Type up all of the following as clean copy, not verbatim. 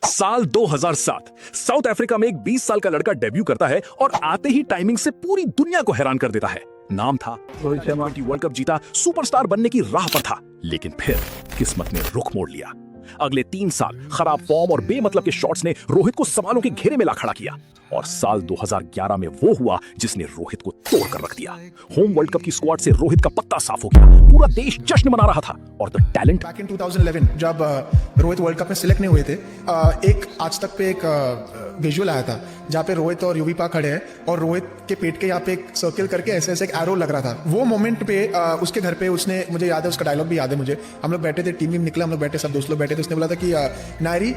साल 2007 south Africa में एक 20 साल का लड़का डेब्यू करता है और आते ही टाइमिंग से पूरी दुनिया को हैरान कर देता है। नाम था रोहित शर्मा। वर्ल्ड कप जीता, सुपरस्टार बनने की राह पर था, लेकिन फिर किस्मत ने रुख मोड़ लिया। अगले 3 साल खराब फॉर्म और बेमतलब के शॉट्स ने रोहित को सवालों के घेरे में ला खड़ा किया और साल 2011 में वो हुआ जिसने रोहित को तोड़ कर रख दिया। होम वर्ल्ड कप की स्क्वाड से रोहित का पत्ता साफ हो गया, पूरा देश जश्न मना रहा था और द टैलेंट। बैक इन 2011 जब रोहित वर्ल्ड कप में सिलेक्ट नहीं हुए थे, एक आज तक पे एक विजुअल आया था जहाँ पे रोहित और युवी पाक खड़े हैं और रोहित के पेट के यहाँ पे एक सर्किल करके ऐसे ऐसे एक एरो लग रहा था। वो मोमेंट पे उसके घर पे उसने, मुझे याद है उसका डायलॉग भी याद है मुझे, हम लोग बैठे थे, टीम निकला, हम लोग बैठे, सब दोस्त लोग बैठे थे, उसने बोला था कि नायरी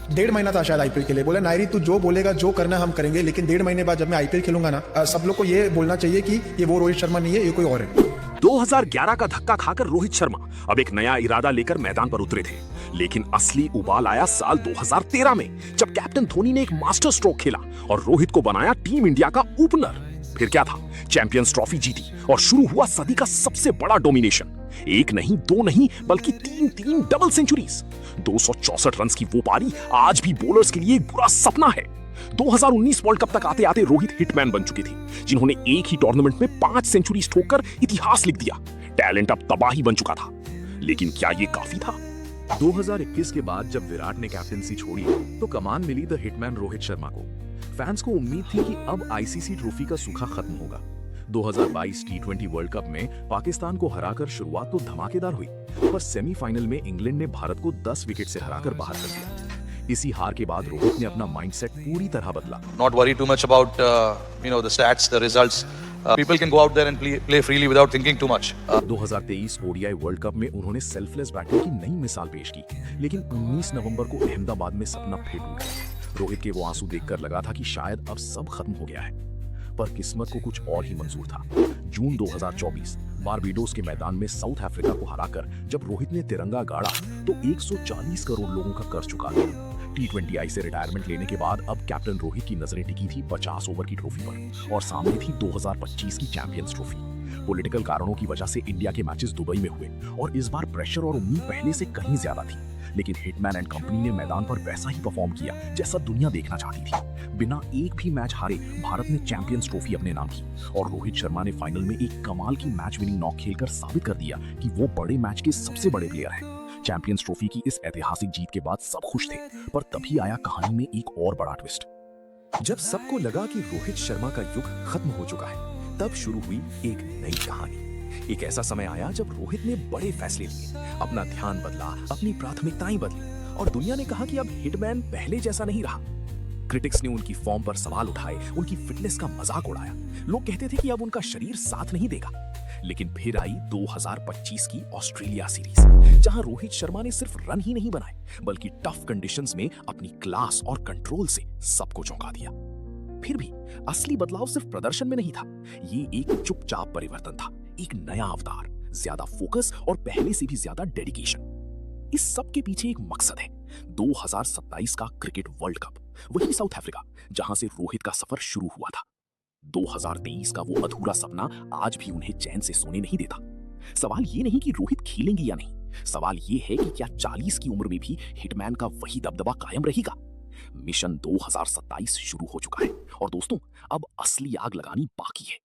1.5 महीना था शायद आईपीएल के लिए, बोला नायरी तू जो बोलेगा जो करना हम करेंगे, लेकिन 1.5 महीने बाद जब मैं आईपीएल खेलूंगा ना, सब लोग को ये बोलना चाहिए कि ये वो रोहित शर्मा नहीं है, ये कोई और है। 2011 का धक्का खाकर रोहित शर्मा अब एक नया इरादा लेकर मैदान पर उतरे थे, लेकिन असली उबाल आया साल 2013 में जब कैप्टन धोनी ने एक मास्टर स्ट्रोक खेला और रोहित को बनाया टीम इंडिया का ओपनर। फिर क्या था, चैंपियंस ट्रॉफी जीती और शुरू हुआ सदी का सबसे बड़ा डोमिनेशन। एक नहीं, दो नहीं, बल्कि तीन डबल सेंचुरीज। 264 रन की वो पारी आज भी बॉलर्स के लिए एक बुरा सपना है। 2019 वर्ल्ड कप तक आते आते रोहित हिटमैन बन चुके थे, जिन्होंने एक ही टूर्नामेंट में 5 सेंचुरीज ठोककर इतिहास लिख दिया। टैलेंट अब तबाही बन चुका था, लेकिन क्या ये काफी था? 2021 के बाद जब विराट ने कैप्टनसी छोड़ी तो कमान मिली द हिटमैन रोहित शर्मा को। फैंस को उम्मीद थी कि अब आईसीसी ट्रॉफी का सूखा खत्म होगा। 2022 टी20 वर्ल्ड कप में पाकिस्तान को हराकर शुरुआत तो धमाकेदार हुई, पर सेमीफाइनल में इंग्लैंड ने भारत को 10 विकेट से हराकर बाहर कर दिया। इसी हार के बाद रोहित ने अपना माइंडसेट पूरी तरह बदला। Not worry too much about the stats, the results. People can go out there and play freely without thinking too much. 2023 ODI world cup में उन्होंने सेल्फलेस बैटिंग की नई मिसाल पेश की, लेकिन 19 नवंबर को अहमदाबाद में सपना फिर टूट गया। रोहित के वो आंसू देखकर लगा था कि शायद अब सब खत्म हो गया है, पर किस्मत को कुछ और ही मंजूर था। जून 2024 बारबेडोस के मैदान में साउथ अफ्रीका को हराकर जब रोहित ने तिरंगा गाड़ा तो 140 करोड़ लोगों का कर्ज चुका दिया। टी20 से रिटायरमेंट लेने के बाद अब कैप्टन रोहित की नजरें टिकी थी 50 ओवर की ट्रॉफी पर और सामने थी 2025 की चैंपियंस ट्रॉफी। पॉलिटिकल कारणों की वजह से इंडिया के मैचेस दुबई में हुए और इस बार प्रेशर और उम्मीद पहले से कहीं ज्यादा थी, लेकिन हिटमैन एंड कंपनी ने मैदान पर वैसा ही परफॉर्म किया जैसा दुनिया देखना चाहती थी। बिना एक भी मैच हारे भारत ने चैंपियंस ट्रॉफी अपने नाम की और रोहित शर्मा ने फाइनल में एक कमाल की मैच विनिंग नॉक खेलकर साबित कर दिया कि वो बड़े मैच के सबसे बड़े प्लेयर हैं। चैंपियंस ट्रॉफी की इस ऐतिहासिक जीत के बाद सब खुश थे, पर तभी आया कहानी में एक और बड़ा ट्विस्ट। जब सबको लगा कि रोहित शर्मा का युग खत्म हो चुका है, तब शुरू हुई एक नई कहानी। एक ऐसा समय आया जब रोहित ने बड़े फैसले लिए, अपना ध्यान बदला, अपनी प्राथमिकताएं बदली और दुनिया ने कहा कि अब हिटमैन पहले जैसा नहीं रहा। क्रिटिक्स ने उनकी फॉर्म पर सवाल उठाए, उनकी फिटनेस का मजाक उड़ाया। लोग कहते थे कि अब उनका शरीर साथ नहीं देगा। लेकिन फिर आई 2025 की ऑस्ट्रेलिया सीरीज, जहां रोहित शर्मा ने सिर्फ रन ही नहीं बनाए, बल्कि टफ कंडीशंस में अपनी क्लास और कंट्रोल से सबको चौंका दिया। फिर भी असली बदलाव सिर्फ प्रदर्शन में नहीं था, ये एक चुपचाप परिवर्तन था, एक नया अवतार, ज्यादा फोकस और पहले से भी ज्यादा डेडिकेशन। इस सब के पीछे एक मकसद है, 2027 का क्रिकेट वर्ल्ड कप, वही साउथ अफ्रीका जहां से रोहित का सफर शुरू हुआ था। 2023 का वो अधूरा सपना आज भी उन्हें चैन से सोने नहीं देता। सवाल ये नहीं कि रोहित खेलेंगे या नहीं, सवाल ये है कि क्या 40 की उम्र में भी हिटमैन का वही दबदबा कायम रहेगा। मिशन 2027 शुरू हो चुका है और दोस्तों, अब असली आग लगानी बाकी है।